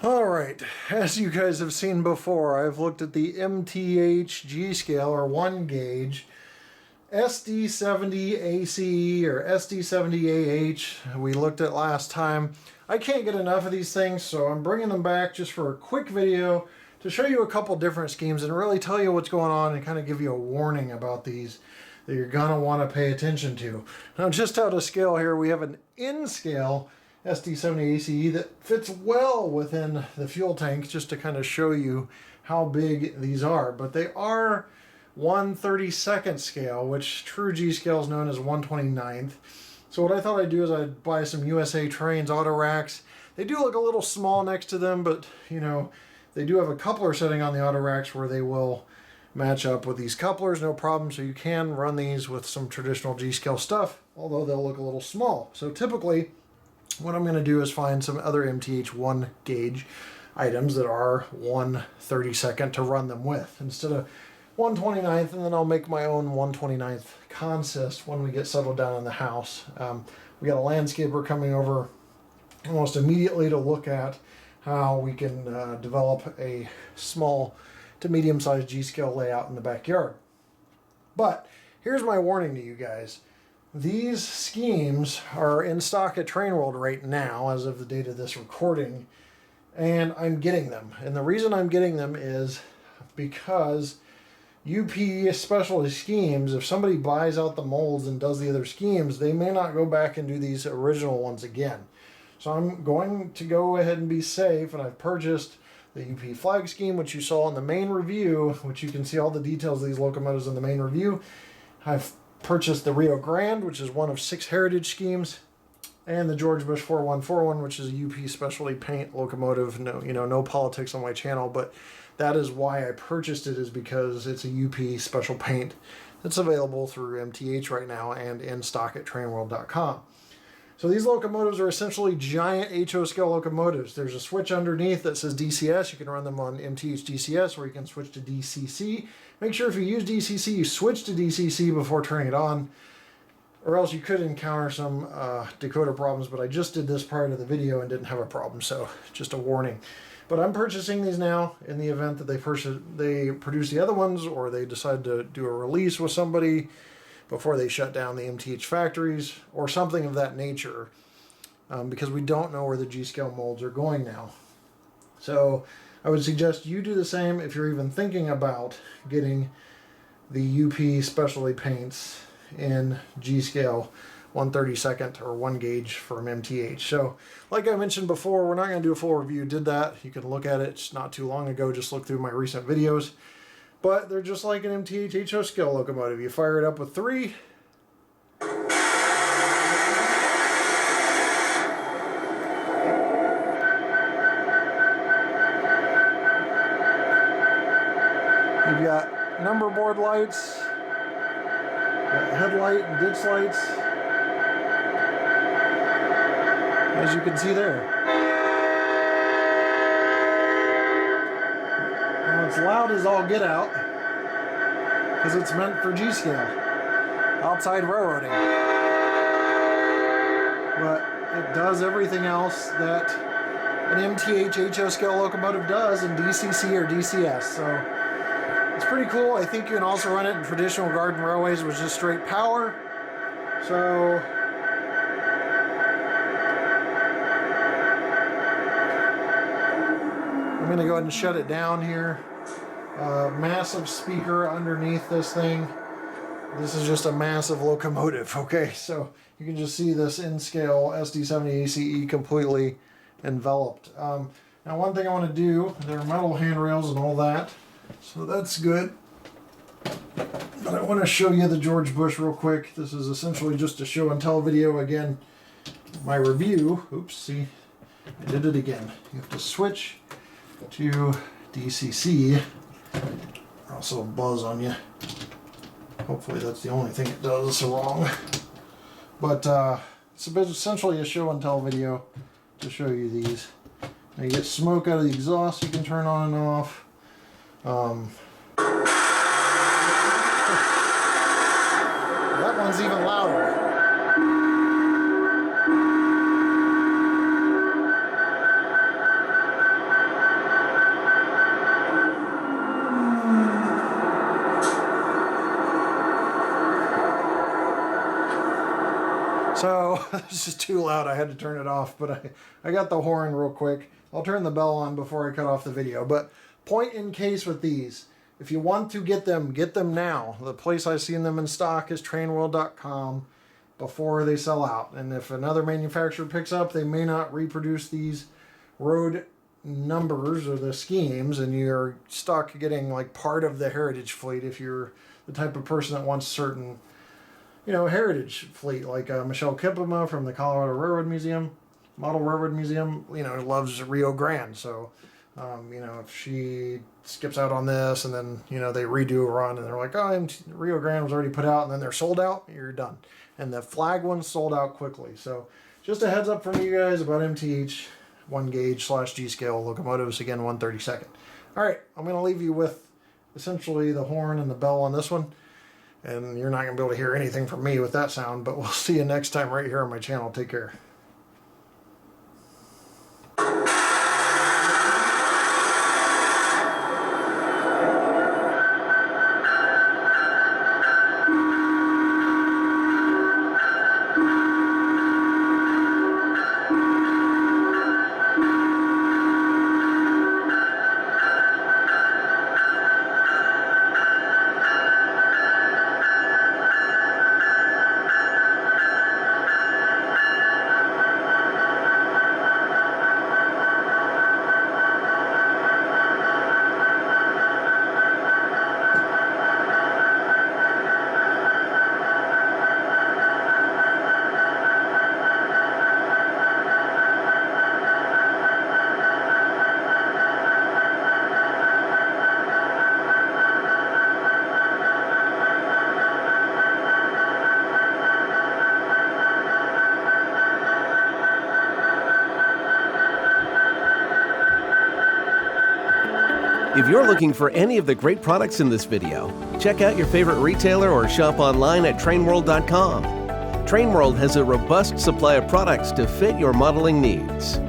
Alright, as you guys have seen before, I've looked at the MTH G Scale, or 1 gauge, SD70ACE or SD70AH we looked at last time. I can't get enough of these things, so I'm bringing them back just for a quick video to show you a couple different schemes and really tell you what's going on and kind of give you a warning about these that you're going to want to pay attention to. Now, just out of scale here, we have an in-scale SD70ACE that fits well within the fuel tank, just to kind of show you how big these are. But they are 1/32nd scale, which true G scale is known as 1/29th. So what I thought I'd do is I'd buy some USA Trains auto racks. They do look a little small next to them, but you know, they do have a coupler setting on the auto racks where they will match up with these couplers, no problem. So you can run these with some traditional G scale stuff, although they'll look a little small. So typically what I'm going to do is find some other MTH 1 gauge items that are 1/32nd to run them with instead of 1/29th, and then I'll make my own 1/29th consist when we get settled down in the house. We got a landscaper coming over almost immediately to look at how we can develop a small to medium-sized G-scale layout in the backyard. But here's my warning to you guys. These schemes are in stock at Train World right now as of the date of this recording, and I'm getting them. And the reason I'm getting them is because UP specialty schemes, if somebody buys out the molds and does the other schemes, they may not go back and do these original ones again. So I'm going to go ahead and be safe, and I've purchased the UP flag scheme, which you saw in the main review, which you can see all the details of these locomotives in the main review. I've purchased the Rio Grande, which is one of 6 heritage schemes, and the George Bush 4141, which is a UP specialty paint locomotive. No politics on my channel, but that is why I purchased it, is because it's a UP special paint that's available through MTH right now and in stock at trainworld.com. So these locomotives are essentially giant HO scale locomotives. There's a switch underneath that says DCS. You can run them on MTH DCS, or you can switch to DCC. Make sure if you use DCC, you switch to DCC before turning it on, or else you could encounter some decoder problems, but I just did this prior to the video and didn't have a problem, so just a warning. But I'm purchasing these now in the event that they produce the other ones, or they decide to do a release with somebody before they shut down the MTH factories, or something of that nature, because we don't know where the G-scale molds are going now. So I would suggest you do the same if you're even thinking about getting the UP specialty paints in G-scale 1/32nd or 1 gauge from MTH. So like I mentioned before, we're not going to do a full review. Did that. You can look at it. It's not too long ago. Just look through my recent videos. But they're just like an MTH HO scale locomotive. You fire it up with 3. You've got number board lights, got headlight and ditch lights, as you can see there. Now it's loud as all get out, because it's meant for G-scale, outside railroading. But it does everything else that an MTH HO scale locomotive does in DCC or DCS. So it's pretty cool. I think you can also run it in traditional garden railways with just straight power. So I'm going to go ahead and shut it down here. Massive speaker underneath this thing. This is just a massive locomotive. Okay, so you can just see this in-scale SD70ACE completely enveloped. Now one thing I want to do, there are metal handrails and all that, so that's good. But I want to show you the George Bush real quick. This is essentially just a show and tell video. Again, my review. Oops, see, I did it again. You have to switch to DCC, or else it'll buzz on you. Hopefully that's the only thing it does wrong. But it's essentially a show and tell video to show you these. Now you get smoke out of the exhaust you can turn on and off. That one's even louder. This is too loud. I had to turn it off, but I got the horn real quick. I'll turn the bell on before I cut off the video. But point in case with these, if you want to get them now. The place I've seen them in stock is trainworld.com before they sell out. And if another manufacturer picks up, they may not reproduce these road numbers or the schemes, and you're stuck getting like part of the heritage fleet if you're the type of person that wants certain, heritage fleet, like Michelle Kipema from the Colorado Railroad Museum, Model Railroad Museum, loves Rio Grande. So, if she skips out on this and then, they redo a run and they're like, oh, Rio Grande was already put out, and then they're sold out, you're done. And the flag one's sold out quickly. So just a heads up from you guys about MTH 1 gauge / G scale locomotives, again, 1/32. All right, I'm going to leave you with essentially the horn and the bell on this one. And you're not going to be able to hear anything from me with that sound, but we'll see you next time right here on my channel. Take care. If you're looking for any of the great products in this video, check out your favorite retailer or shop online at trainworld.com. Trainworld has a robust supply of products to fit your modeling needs.